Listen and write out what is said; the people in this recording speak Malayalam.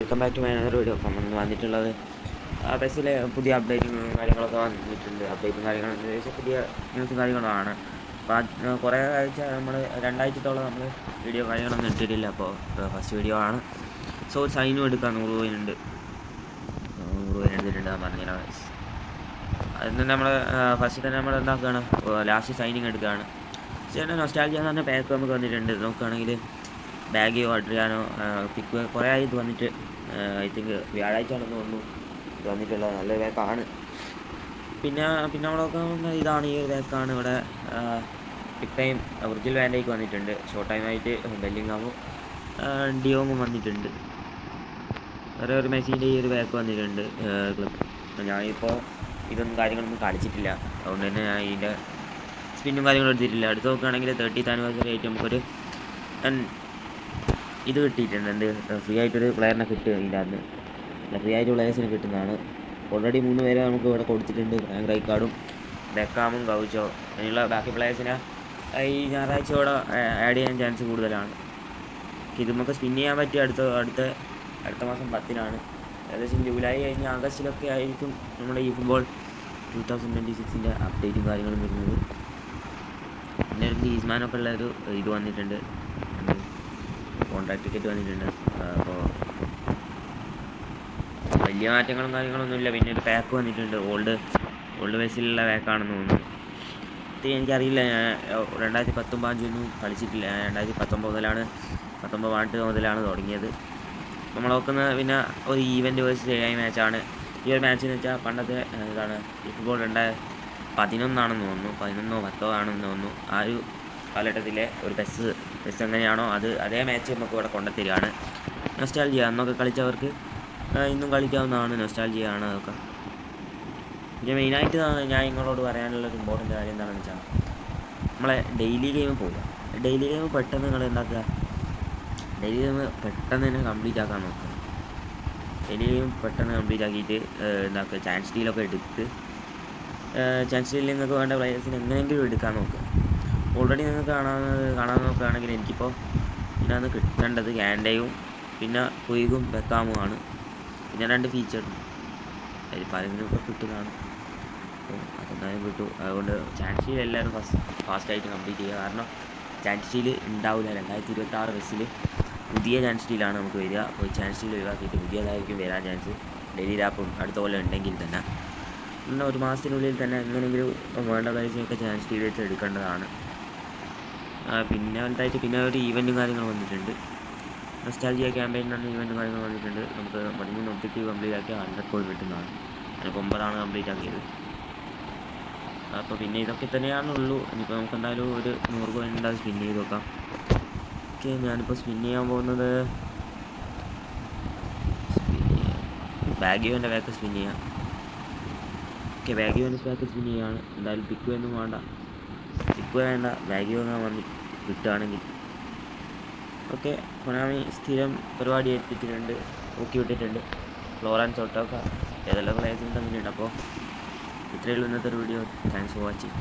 Welcome back to my another video. അപ്പം വന്നിട്ടുള്ളത് ബസ്സിലെ പുതിയ അപ്ഡേറ്റും കാര്യങ്ങളൊക്കെ വന്നിട്ടുണ്ട്. അപ്ഡേറ്റും കാര്യങ്ങളും ഏകദേശം പുതിയ ന്യൂസും കാര്യങ്ങളാണ്. അപ്പോൾ കുറേ ആഴ്ച രണ്ടാഴ്ചത്തോളം നമ്മൾ വീഡിയോ കാര്യങ്ങളൊന്നും ഇട്ടിട്ടില്ല. അപ്പോൾ ഫസ്റ്റ് വീഡിയോ ആണ്. സോ സൈനും എടുക്കാം. 100 രൂപ എടുത്തിട്ടുണ്ട് പറഞ്ഞില്ല. അതിന് നമ്മൾ ഫസ്റ്റ് തന്നെ നമ്മൾ എന്താക്കുകയാണ്, ലാസ്റ്റ് സൈനിങ് എടുക്കുകയാണ്. ചേട്ടൻ നൊസ്റ്റാൾജിയ എന്ന് പറഞ്ഞ പാക്ക് നമുക്ക് വന്നിട്ടുണ്ട്. നോക്കുകയാണെങ്കിൽ ബാഗിയോ അഡ്രിയാനോ പിക്ക് കുറേ ആയി ഇത് വന്നിട്ട്. ഐ തിങ്ക് വ്യാഴാഴ്ച ആണെന്ന് തോന്നുന്നു ഇത് വന്നിട്ടുള്ളത്. നല്ല ബാക്കാണ്. പിന്നെ നമ്മളൊക്കെ ഇതാണ് ഈ ഒരു ബാക്കാണ്. ഇവിടെ പിക് ടൈം വിർജിൽ വാൻഡേക്ക് വന്നിട്ടുണ്ട്. ഷോർട്ട് ടൈമായിട്ട് ബെല്ലിംഗാമും ഡിയോങ്ങും വന്നിട്ടുണ്ട്. വേറെ ഒരു മെസ്സിൻ്റെ ഈ ഒരു ബാക്ക് വന്നിട്ടുണ്ട് ക്ലബ്. ഞാനിപ്പോൾ ഇതൊന്നും കാര്യങ്ങളൊന്നും കളിച്ചിട്ടില്ല, അതുകൊണ്ട് തന്നെ ഞാൻ ഇതിൻ്റെ സ്പിന്നും കാര്യങ്ങളും എടുത്തിട്ടില്ല. അടുത്ത് നോക്കുകയാണെങ്കിൽ 30th ആനിവേഴ്സറി ആയിട്ട് നമുക്കൊരു ഇത് കിട്ടിയിട്ടുണ്ട്. ഫ്രീ ആയിട്ടൊരു പ്ലെയറിനെ കിട്ടുക. ഇതിൻ്റെ അകത്ത് ഫ്രീ ആയിട്ട് പ്ലെയേഴ്സിന് കിട്ടുന്നതാണ്. ഓൾറെഡി 3 പേരെ നമുക്ക് ഇവിടെ കൊടുത്തിട്ടുണ്ട്. ഫ്രാങ്ക് റൈക്കാർഡും ബെക്കാമും ഗൗച്ചോ. അതിനുള്ള ബാക്കി പ്ലെയേഴ്സിനെ ഈ ഞായറാഴ്ചയോടെ ആഡ് ചെയ്യാൻ ചാൻസ് കൂടുതലാണ്. ഇത് നമുക്ക് സ്പിൻ ചെയ്യാൻ പറ്റിയ അടുത്ത മാസം 10-നാണ്. ഏകദേശം ജൂലൈ കഴിഞ്ഞ് ആഗസ്റ്റിലൊക്കെ ആയിരിക്കും നമ്മുടെ ഈ ഫുട്ബോൾ 2026 അപ്ഡേറ്റും കാര്യങ്ങളും വരുന്നത്. പിന്നെ ഒരു ഗീസ്മാനൊക്കെ ഉള്ളൊരു ഇത് വന്നിട്ടുണ്ട്, കോൺട്രാക്ട് ടിക്കറ്റ് വന്നിട്ടുണ്ട്. അപ്പോൾ വലിയ മാറ്റങ്ങളും കാര്യങ്ങളൊന്നുമില്ല. പിന്നെ ഒരു പാക്ക് വന്നിട്ടുണ്ട്. ഓൾഡ് ബേസിലുള്ള പാക്കാണെന്ന് തോന്നുന്നു. ഇത് എനിക്കറിയില്ല. ഞാൻ 2019 കളിച്ചിട്ടില്ല. 2019 മുതലാണ് തുടങ്ങിയത്. നമ്മൾ നോക്കുന്നത് പിന്നെ ഒരു ഈവൻറ്റ് വേഴ്സസ് AI മാച്ചാണ്. ഈ ഒരു മാച്ച് എന്ന് വെച്ചാൽ പണ്ടത്തെ ഇതാണ് ഈ ഫുട്ബോൾ 2011 തോന്നുന്നു, 11-10 ആണെന്ന് തോന്നുന്നു. ആ ഒരു കാലഘട്ടത്തിലെ ഒരു ബസ് എങ്ങനെയാണോ അതേ മാച്ച് നമുക്ക് ഇവിടെ കൊണ്ടുത്തരികയാണ്. നൊസ്റ്റാൾജിയ അന്നൊക്കെ കളിച്ചവർക്ക് ഇന്നും കളിക്കാവുന്നതാണ്. നൊസ്റ്റാൾജിയ ആണ് അതൊക്കെ. പിന്നെ മെയിനായിട്ട് ഞാൻ നിങ്ങളോട് പറയാനുള്ളൊരു ഇമ്പോർട്ടൻ്റ് കാര്യം എന്താണെന്ന് വെച്ചാൽ, നമ്മളെ ഡെയിലി ഗെയിം പോകുക. ഡെയിലി ഗെയിം പെട്ടെന്ന് നിങ്ങൾ എന്താക്കുക, ഡെയിലി ഗെയിം പെട്ടെന്ന് തന്നെ കംപ്ലീറ്റ് ആക്കാൻ നോക്കുക. ഡെയിലി ഗെയിം പെട്ടെന്ന് കംപ്ലീറ്റ് ആക്കിയിട്ട് എന്താക്കുക, ചാൻസ് ഡീലൊക്കെ എടുത്ത് ചാൻസ് ഡീലിൽ നിങ്ങൾക്ക് വേണ്ട പ്ലെയേഴ്സിന് എങ്ങനെയെങ്കിലും എടുക്കാൻ നോക്കുക. ഓൾറെഡി നിങ്ങൾക്ക് കാണാൻ നോക്കുകയാണെങ്കിൽ എനിക്കിപ്പോൾ ഇതിനകത്ത് കിട്ടേണ്ടത് ക്യാൻഡയും പിന്നെ കുയിഗും ബെക്കാമുമാണ്. പിന്നെ 2 ഫീച്ചറും അതിൽ പലതിനൊക്കെ കിട്ടുന്നതാണ്. അപ്പോൾ അതെന്തായാലും കിട്ടും. അതുകൊണ്ട് ചാൻസ് ഡീൽ എല്ലാവരും ഫാസ്റ്റായിട്ട് കംപ്ലീറ്റ് ചെയ്യുക. കാരണം ചാൻസ് ഡീൽ ഉണ്ടാവില്ല. 2026 ബസ്സിൽ പുതിയ ചാൻസ് ഡീലാണ് നമുക്ക് വരിക. അപ്പോൾ ചാൻസ് ഡീൽ ഒഴിവാക്കിയിട്ട് പുതിയതായിരിക്കും വരാൻ ചാൻസ്. ഡെയിലി ലാപ്പും അടുത്ത പോലെ ഉണ്ടെങ്കിൽ തന്നെ പിന്നെ 1 മാസത്തിനുള്ളിൽ തന്നെ എങ്ങനെയെങ്കിലും വേണ്ട പ്ലേസിനൊക്കെ ചാൻസ് ഡീൽ വെച്ച് എടുക്കേണ്ടതാണ്. പിന്നെ വലുതായിട്ട് പിന്നെ ഒരു ഈവൻറ്റും കാര്യങ്ങളും വന്നിട്ടുണ്ട്. നൊസ്റ്റാൾജിയ ക്യാമ്പയിനാണ് ഈവൻറ്റും കാര്യങ്ങളും വന്നിട്ടുണ്ട്. നമുക്ക് 13 ഒബ്ജക്റ്റീവ് കംപ്ലീറ്റ് ആക്കിയ 100 കോയിൻ കിട്ടുന്നതാണ്. ഞാനിപ്പോൾ 9 കംപ്ലീറ്റ് ആക്കിയത്. അപ്പോൾ പിന്നെ ഇതൊക്കെ തന്നെയാണുള്ളൂ. ഇനിയിപ്പോൾ നമുക്ക് എന്തായാലും ഒരു 100 കോയിൻ ഉണ്ടാകും സ്പിൻ ചെയ്ത് നോക്കാം. ഓക്കെ, ഞാനിപ്പോൾ സ്പിൻ ചെയ്യാൻ പോകുന്നത് ബാഗിയോൻ്റെ ബാക്ക് സ്പിൻ ചെയ്യാം. ഓക്കെ, ബാഗിയോൻ്റെ ബാക്ക് സ്പിൻ ചെയ്യുകയാണ്. എന്തായാലും പിക്ക് ഒന്നും വേണ്ട, ബാഗിയോ വന്ന് കിട്ടുകയാണെങ്കിൽ. ഓക്കെ, കൊനാമി സ്ഥിരം പരിപാടി എത്തിച്ചിട്ടുണ്ട്, വിട്ടിട്ടുണ്ട്. ഫ്ലോറൻസ് സോട്ടോക്ക ഏതെല്ലാം പ്ലേയേഴ്സിനും തന്നിട്ടുണ്ട്. അപ്പോൾ ഇത്രയുള്ള ഇന്നത്തെ ഒരു വീഡിയോ. Thanks for watching.